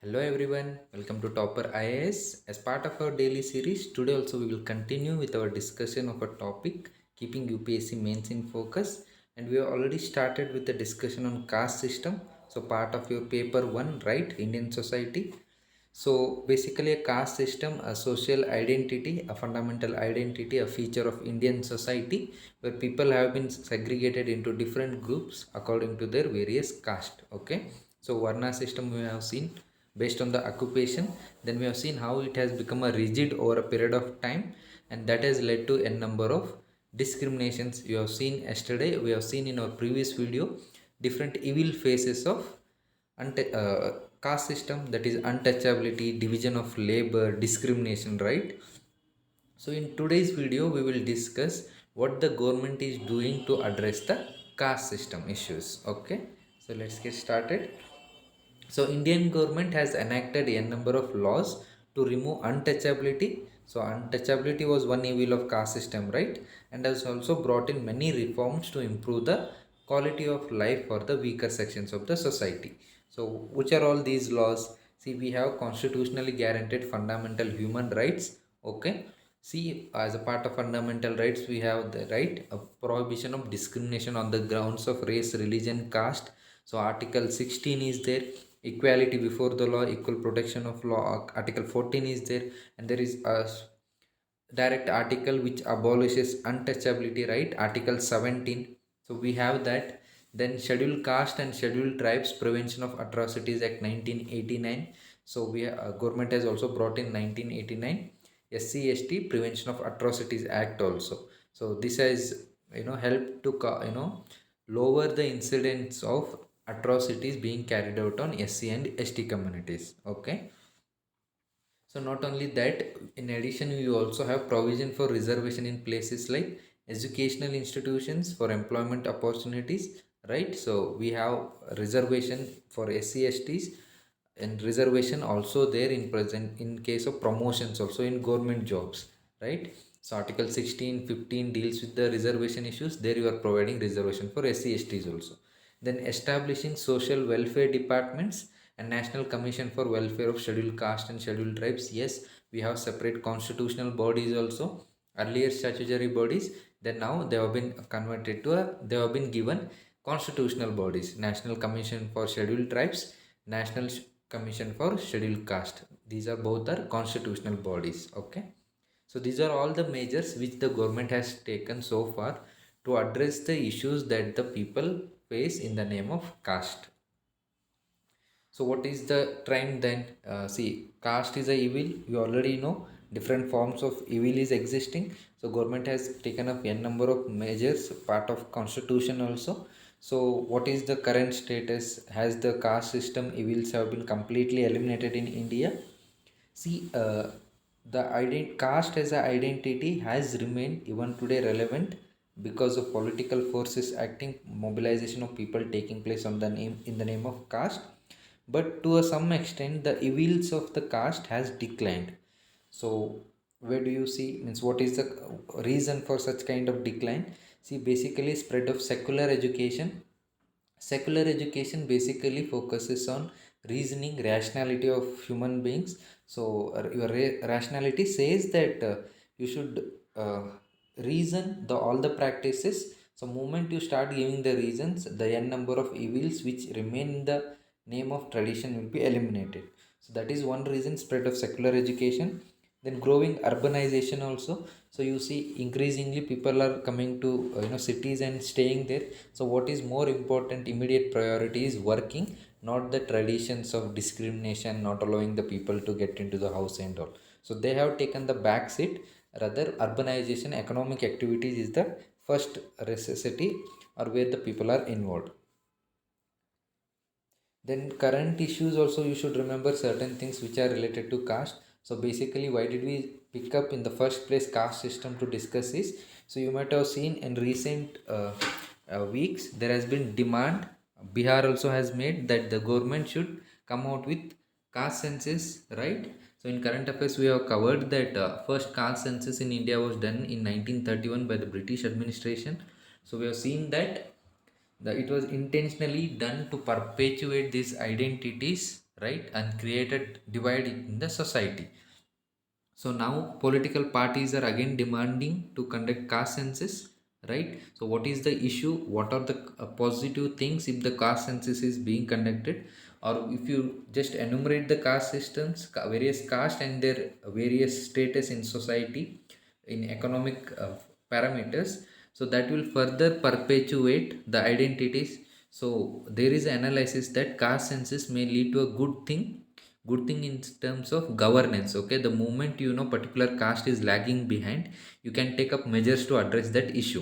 Hello everyone, welcome to Topper IAS. As part of our daily series, today also we will continue with our discussion of a topic keeping UPSC mains in focus, and we have already started with the discussion on caste system. So part of your paper 1, right, Indian society. So basically a caste system, a social identity, a fundamental identity, a feature of Indian society where people have been segregated into different groups according to their various caste. Okay. So Varna system we have seen based on the occupation. Then we have seen how it has become a rigid over a period of time, and that has led to a number of discriminations. You have seen yesterday, we have seen in our previous video different evil phases of caste system, that is untouchability, division of labor, discrimination, right? So in today's video we will discuss what the government is doing to address the caste system issues. Okay, so let's get started. So Indian government has enacted a number of laws to remove untouchability. So untouchability was one evil of caste system, right? And has also brought in many reforms to improve the quality of life for the weaker sections of the society. So which are all these laws? See, we have constitutionally guaranteed fundamental human rights. Okay, see, as a part of fundamental rights we have the right of prohibition of discrimination on the grounds of race, religion, caste. So article 16 is there, equality before the law, equal protection of law. Article 14 is there, and there is a direct article which abolishes untouchability, right? Article 17. So we have that. Then scheduled caste and scheduled tribes prevention of atrocities act 1989. So government has also brought in 1989 SC/ST prevention of atrocities act also. So this has helped to lower the incidence of atrocities being carried out on SC and ST communities. Okay, so not only that, in addition, we also have provision for reservation in places like educational institutions for employment opportunities, right? So we have reservation for SC/STs and reservation also there in present in case of promotions also in government jobs, right? So Article 16, 15 deals with the reservation issues. There you are providing reservation for SC/STs also. Then establishing social welfare departments and National Commission for Welfare of Scheduled Caste and Scheduled Tribes. Yes, we have separate constitutional bodies also. Earlier statutory bodies, then now they have been converted to they have been given constitutional bodies. National Commission for Scheduled Tribes, National Commission for Scheduled Caste. These are both are constitutional bodies. Okay. So these are all the measures which the government has taken so far to address the issues that the people face in the name of caste. So what is the trend then? See, caste is a evil. You already know different forms of evil is existing. So government has taken up a number of measures, part of constitution also. So what is the current status? Has the caste system evils have been completely eliminated in India? See, the caste as an identity has remained even today relevant because of political forces acting, mobilization of people taking place on the name in the name of caste. But to some extent, the evils of the caste has declined. So, where do you see? Means what is the reason for such kind of decline? See, basically spread of secular education. Secular education basically focuses on reasoning, rationality of human beings. So your rationality says that you should reason the all the practices. So moment you start giving the reasons, the n number of evils which remain in the name of tradition will be eliminated. So that is one reason, spread of secular education. Then growing urbanization also. So you see increasingly people are coming to cities and staying there. So what is more important, immediate priority is working, not the traditions of discrimination, not allowing the people to get into the house and all. So they have taken the back seat. Rather, urbanization, economic activities is the first necessity or where the people are involved. Then current issues also, you should remember certain things which are related to caste. So basically, why did we pick up in the first place caste system to discuss this? So you might have seen in recent weeks there has been demand. Bihar also has made that the government should come out with caste census, right? So in current affairs we have covered that first caste census in India was done in 1931 by the British administration. So we have seen that it was intentionally done to perpetuate these identities, right, and created divide in the society. So now political parties are again demanding to conduct caste census, right? So what is the issue? What are the positive things if the caste census is being conducted, or if you just enumerate the caste systems, various caste and their various status in society, in economic parameters, so that will further perpetuate the identities. So there is analysis that caste census may lead to a good thing in terms of governance. Okay, the moment you know particular caste is lagging behind, you can take up measures to address that issue.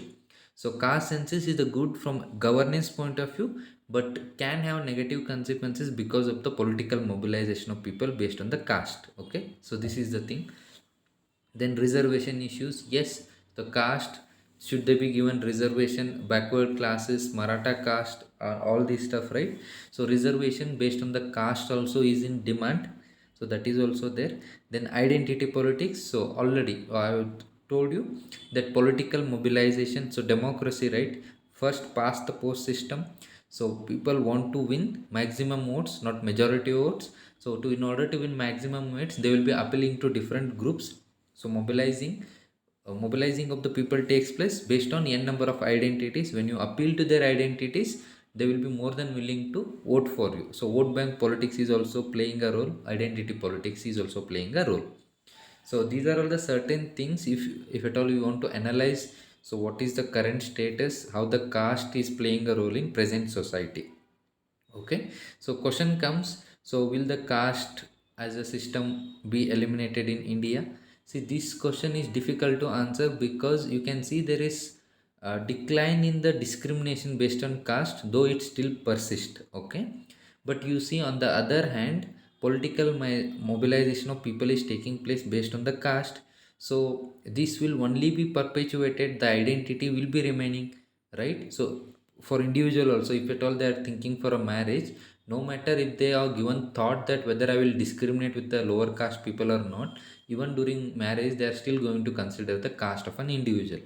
So caste census is the good from governance point of view, but can have negative consequences because of the political mobilization of people based on the caste. Okay, so this is the thing. Then reservation issues, yes, the caste, should they be given reservation, backward classes, maratha caste, all this stuff, right? So reservation based on the caste also is in demand, so that is also there. Then identity politics, so already I told you that political mobilization, so democracy, right, first past the post system. So people want to win maximum votes, not majority votes. So to in order to win maximum votes, they will be appealing to different groups. So mobilizing of the people takes place based on n number of identities. When you appeal to their identities, they will be more than willing to vote for you. So vote bank politics is also playing a role, identity politics is also playing a role. So these are all the certain things, if at all you want to analyze, so what is the current status, how the caste is playing a role in present society. Okay, so question comes, so will the caste as a system be eliminated in India? See, this question is difficult to answer because you can see there is a decline in the discrimination based on caste, though it still persists. Okay, but you see on the other hand, political mobilization of people is taking place based on the caste. So this will only be perpetuated, the identity will be remaining, right? So for individual also, if at all they are thinking for a marriage, no matter if they are given thought that whether I will discriminate with the lower caste people or not, even during marriage they are still going to consider the caste of an individual.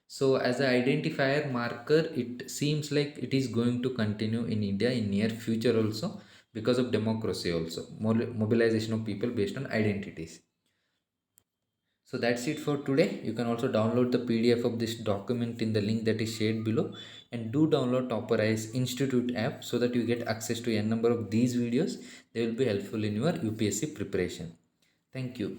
So as an identifier marker, it seems like it is going to continue in India in near future also, because of democracy also, mobilization of people based on identities. So that's it for today. You can also download the PDF of this document in the link that is shared below, and do download Topper Eyes Institute app so that you get access to a number of these videos. They will be helpful in your UPSC preparation. Thank you.